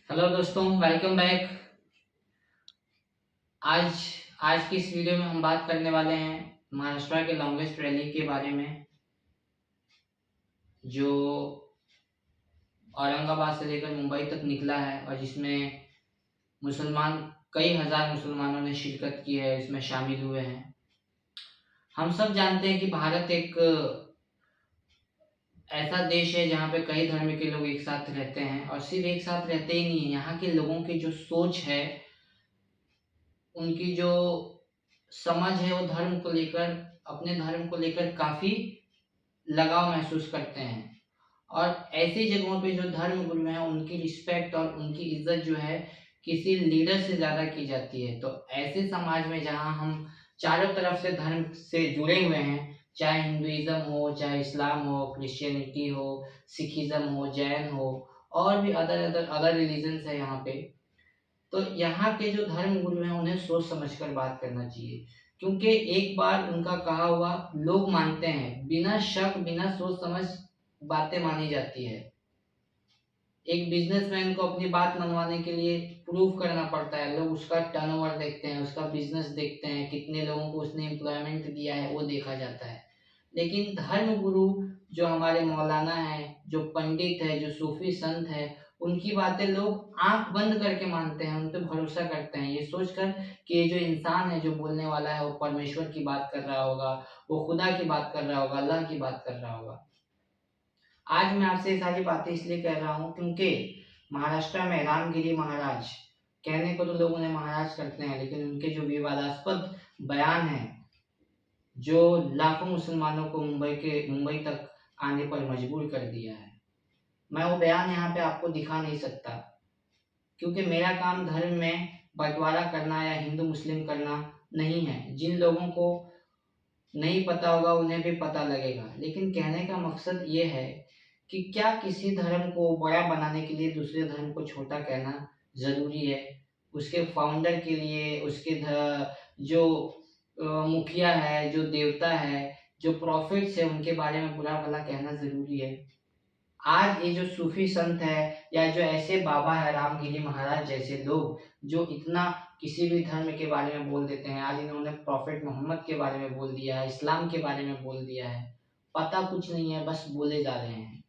Hello दोस्तों, welcome back. आज आज की इस वीडियो में हम बात करने वाले हैं महाराष्ट्र के लॉन्गेस्ट रैली के बारे में, जो औरंगाबाद से लेकर मुंबई तक निकला है और जिसमें मुसलमान कई हजार मुसलमानों ने शिरकत की है, इसमें शामिल हुए हैं। हम सब जानते हैं कि भारत एक ऐसा देश है जहाँ पे कई धर्म के लोग एक साथ रहते हैं, और सिर्फ एक साथ रहते ही नहीं है, यहाँ के लोगों की जो सोच है, उनकी जो समझ है, वो धर्म को लेकर, अपने धर्म को लेकर काफी लगाव महसूस करते हैं। और ऐसी जगहों पे जो धर्म गुरु हैं, उनकी रिस्पेक्ट और उनकी इज्जत जो है किसी लीडर से ज्यादा की जाती है। तो ऐसे समाज में जहाँ हम चारों तरफ से धर्म से जुड़े हुए हैं, चाहे हिंदुइज्म हो, चाहे इस्लाम हो, क्रिश्चियनिटी हो, सिखिज्म हो, जैन हो, और भी अदर अदर अदर रिलीजन्स है यहाँ पे। तो यहाँ के जो धर्म गुरु हैं, उन्हें सोच समझकर बात करना चाहिए, क्योंकि एक बार उनका कहा हुआ लोग मानते हैं, बिना शक बिना सोच समझ बातें मानी जाती है। एक बिजनेसमैन को अपनी बात मनवाने के लिए प्रूव करना पड़ता है, लोग उसका टर्नओवर देखते हैं, उसका बिजनेस देखते हैं, कितने लोगों को उसने एम्प्लॉयमेंट दिया है, वो देखा जाता है। लेकिन धर्म गुरु जो हमारे मौलाना है, जो पंडित है, जो सूफी संत है, उनकी बातें लोग आंख बंद करके मानते हैं, उन पर भरोसा करते हैं, ये सोचकर कि ये जो इंसान है, जो बोलने वाला है, वो परमेश्वर की बात कर रहा होगा, वो खुदा की बात कर रहा होगा, अल्लाह की बात कर रहा होगा। आज मैं आपसे ये सारी बातें इसलिए कह रहा हूँ क्योंकि महाराष्ट्र में रामगिरी महाराज, कहने को तो लोग उन्हें महाराज करते हैं, लेकिन उनके जो विवादास्पद बयान है, जो लाखों मुसलमानों को मुंबई तक आने पर मजबूर कर दिया है, मैं वो बयान यहाँ पे आपको दिखा नहीं सकता, क्योंकि मेरा काम धर्म में बंटवारा करना या हिंदू मुस्लिम करना नहीं है। जिन लोगों को नहीं पता होगा उन्हें भी पता लगेगा, लेकिन कहने का मकसद ये है कि क्या किसी धर्म को बड़ा बनाने के लिए दूसरे धर्म को छोटा कहना जरूरी है? उसके फाउंडर के लिए, जो मुखिया है, जो देवता है, जो प्रॉफिट्स है, उनके बारे में बुरा भला कहना जरूरी है? आज ये जो सूफी संत है, या जो ऐसे बाबा है रामगिरी महाराज जैसे लोग, जो इतना किसी भी धर्म के बारे में बोल देते हैं, आज इन्होंने प्रॉफिट मोहम्मद के बारे में बोल दिया है, इस्लाम के बारे में बोल दिया है, पता कुछ नहीं है, बस बोले जा रहे हैं।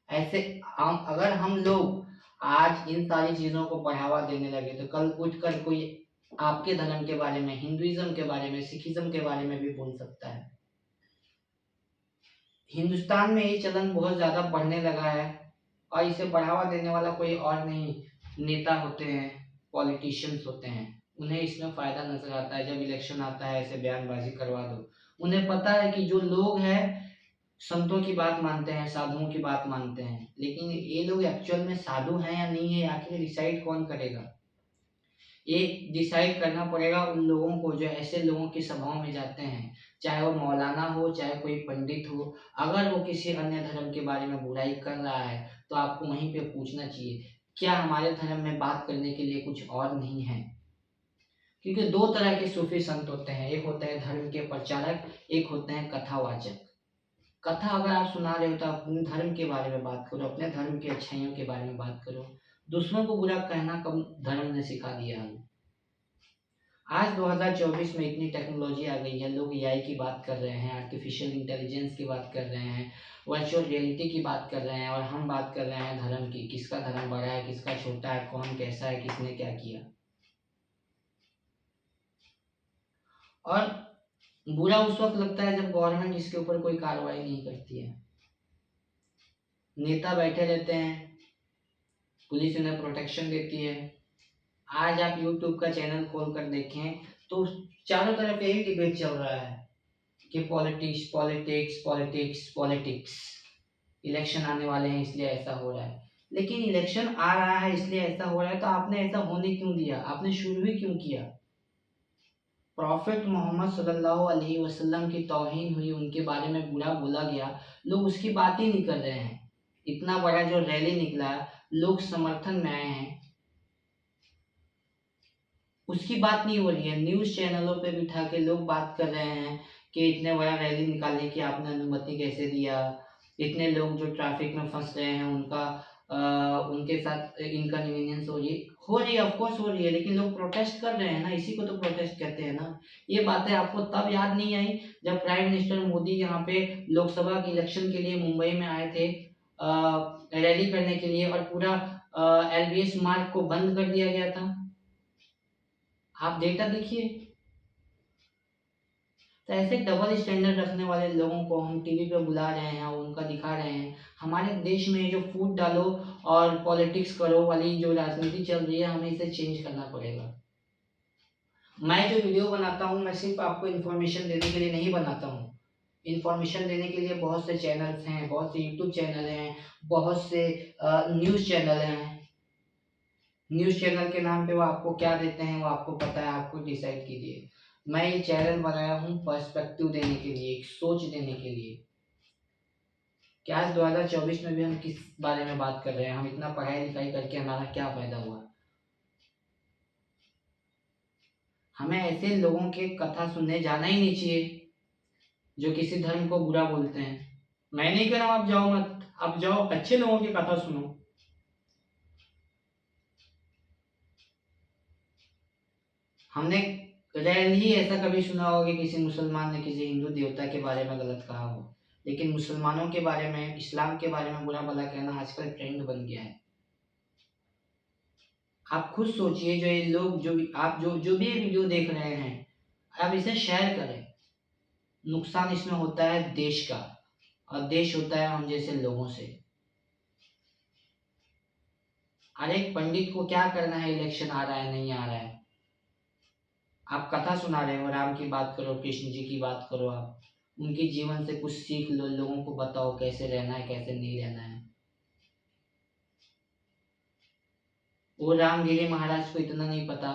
ऐसे अगर हम लोग आज इन सारी चीजों को बढ़ावा देने लगे, तो कल उठकर कोई आपके धर्म के बारे में, हिंदुइज्म के बारे में, सिखिज्म के बारे में भी बोल सकता है। हिंदुस्तान में ये चलन बहुत ज्यादा बढ़ने लगा है, और इसे बढ़ावा देने वाला कोई और नहीं, नेता होते हैं, पॉलिटिशियंस होते हैं। उन्हें इसमें फायदा नजर आता है, जब इलेक्शन आता है ऐसे बयानबाजी करवा दो। उन्हें पता है कि जो लोग हैं संतों की बात मानते हैं, साधुओं की बात मानते हैं, लेकिन ये लोग एक्चुअल में साधु हैं या नहीं है, आखिर डिसाइड कौन करेगा? ये डिसाइड करना पड़ेगा उन लोगों को जो ऐसे लोगों की सभाओं में जाते हैं, चाहे वो मौलाना हो, चाहे कोई पंडित हो। अगर वो किसी अन्य धर्म के बारे में बुराई कर रहा है, तो आपको वहीं पे पूछना चाहिए, क्या हमारे धर्म में बात करने के लिए कुछ और नहीं है? क्योंकि दो तरह के सूफी संत होते हैं, एक होते हैं धर्म के प्रचारक, एक होते हैं कथावाचक। कथा अगर आप सुना रहे हो तो अपने धर्म के बारे में बात करो, अपने धर्म की अच्छाइयों के बारे में बात करो। दूसरों को बुरा कहना कब धर्म ने सिखा दिया हमें? आज 2024 में इतनी टेक्नोलॉजी आ गई है, लोग एआई की बात कर रहे हैं, आर्टिफिशियल इंटेलिजेंस की बात कर रहे हैं, वर्चुअल रियलिटी की बात कर रहे हैं, और हम बात कर रहे हैं धर्म की, किसका धर्म बड़ा है, किसका छोटा है, कौन कैसा है, किसने क्या किया। और बुरा उस वक्त लगता है जब गवर्नमेंट इसके ऊपर कोई कार्रवाई नहीं करती है। नेता बैठे रहते हैं, पुलिस उन्हें प्रोटेक्शन देती है। आज आप यूट्यूब का चैनल खोल कर देखें तो चारों तरफ यही डिबेट चल रहा है कि politics politics politics politics, election आने वाले हैं इसलिए ऐसा हो रहा है। लेकिन इलेक्शन आ रहा है इसलिए ऐसा हो रहा है, तो आपने ऐसा होने क्यों दिया? आपने शुरू ही क्यों किया? प्रॉफिट मोहम्मद सल्लल्लाहु अलैहि वसल्लम की तौहीन हुई, उनके बारे में बुरा बोला गया, लोग उसकी बात ही नहीं कर रहे हैं। इतना बड़ा जो रैली निकला, लोग समर्थन में आए हैं, उसकी बात नहीं हो रही है। न्यूज चैनलों पे बिठा के लोग बात कर रहे हैं कि इतने बड़ा रैली निकालने की आपने अनुमति कैसे दिया, इतने लोग जो ट्रैफिक में फंस रहे हैं उनका उनके साथ इनकन्वीनियंस हो रही है, ऑफ कोर्स हो रही है, लेकिन लोग प्रोटेस्ट कर रहे हैं ना, इसी को तो प्रोटेस्ट कहते हैं ना। ये बातें आपको तब याद नहीं आई जब प्राइम मिनिस्टर मोदी यहाँ पे लोकसभा के इलेक्शन के लिए मुंबई में आए थे रैली करने के लिए, और पूरा एलबीएस मार्ग को बंद कर दिया गया था। आप डेटा देखिए। तो ऐसे डबल स्टैंडर्ड रखने वाले लोगों को हम टीवी पे बुला रहे हैं और उनका दिखा रहे हैं। हमारे देश में जो फूट डालो और पॉलिटिक्स करो वाली जो राजनीति चल रही है, हमें इसे चेंज करना पड़ेगा। मैं जो वीडियो बनाता हूँ, मैं सिर्फ आपको इन्फॉर्मेशन देने के लिए नहीं बनाता हूँ। इन्फॉर्मेशन देने के लिए बहुत से चैनल्स हैं, बहुत से यूट्यूब चैनल हैं, बहुत से न्यूज़ चैनल हैं। न्यूज़ चैनल के नाम पे वो आपको क्या देते हैं वो आपको पता है, आपको डिसाइड कीजिए। मैं ये चैनल बनाया हूँ पर्सपेक्टिव देने के लिए, एक सोच देने के लिए। क्या आज 2024 में भी हम किस बारे में बात कर रहे हैं? हम इतना पढ़ाई लिखाई करके हमारा क्या फायदा हुआ? हमें ऐसे लोगों के कथा सुनने जाना ही नहीं चाहिए जो किसी धर्म को बुरा बोलते हैं। मैं नहीं कह रहा हूँ आप जाओ मत, आप जाओ, अच्छे लोगों की कथा सुनो। हमने रेयरली ऐसा कभी सुना होगा कि किसी मुसलमान ने किसी हिंदू देवता के बारे में गलत कहा हो, लेकिन मुसलमानों के बारे में, इस्लाम के बारे में बुरा भला कहना आजकल ट्रेंड बन गया है। आप खुद सोचिए, जो ये लोग, जो भी आप जो भी ये वीडियो देख रहे हैं, आप इसे शेयर करें। नुकसान इसमें होता है देश का, और देश होता है हम जैसे लोगों से। हर एक पंडित को क्या करना है, इलेक्शन आ रहा है नहीं आ रहा है, आप कथा सुना रहे हो, राम की बात करो, कृष्ण जी की बात करो, आप उनके जीवन से कुछ सीख लो, लोगों को बताओ कैसे रहना है कैसे नहीं रहना है। वो रामगिरी महाराज को इतना नहीं पता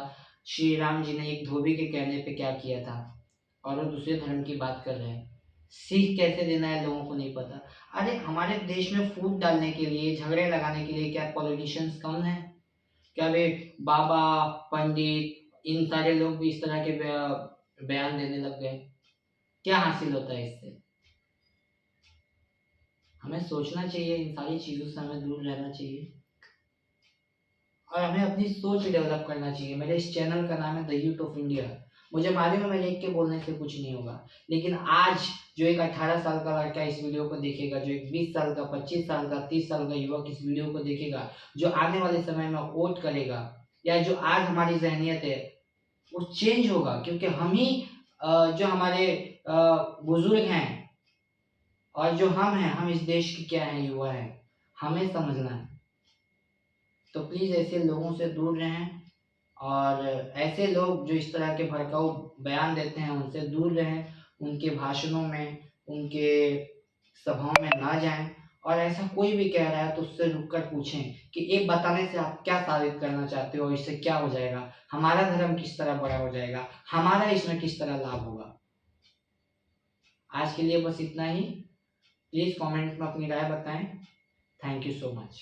श्री राम जी ने एक धोबी के कहने पे क्या किया था, और वो दूसरे धर्म की बात कर रहे हैं। सीख कैसे देना है लोगों को नहीं पता। अरे हमारे देश में फूट डालने के लिए, झगड़े लगाने के लिए क्या पॉलिटिशियंस कम है? क्या वे बाबा, पंडित, इन सारे लोग भी इस तरह के बयान देने लग गए? क्या हासिल होता है इससे? हमें सोचना चाहिए, इन सारी चीज़ों से हमें दूर रहना चाहिए, और हमें अपनी सोच डेवलप करना चाहिए। मेरे इस चैनल का नाम है द यूथ ऑफ इंडिया। मुझे मालूम है मैं लिख के बोलने से कुछ नहीं होगा, लेकिन आज जो एक 18 साल का लड़का इस वीडियो को देखेगा, जो एक 20 साल का, 25 साल का, 30 साल का युवक इस वीडियो को देखेगा, जो आने वाले समय में वोट करेगा, या जो आज हमारी जहनीत है वो चेंज होगा, क्योंकि हम ही जो हमारे बुजुर्ग हैं और जो हम हैं, हम इस देश के क्या हैं, युवा हैं, हमें समझना है। तो प्लीज़ ऐसे लोगों से दूर रहें, और ऐसे लोग जो इस तरह के भड़काऊ बयान देते हैं उनसे दूर रहें। उनके भाषणों में, उनके सभाओं में ना जाएं, और ऐसा कोई भी कह रहा है तो उससे रुककर पूछें कि ये बताने से आप क्या साबित करना चाहते हो, इससे क्या हो जाएगा, हमारा धर्म किस तरह बड़ा हो जाएगा, हमारा इसमें किस तरह लाभ होगा। आज के लिए बस इतना ही। प्लीज़ कमेंट में अपनी राय बताएं। Thank you so much.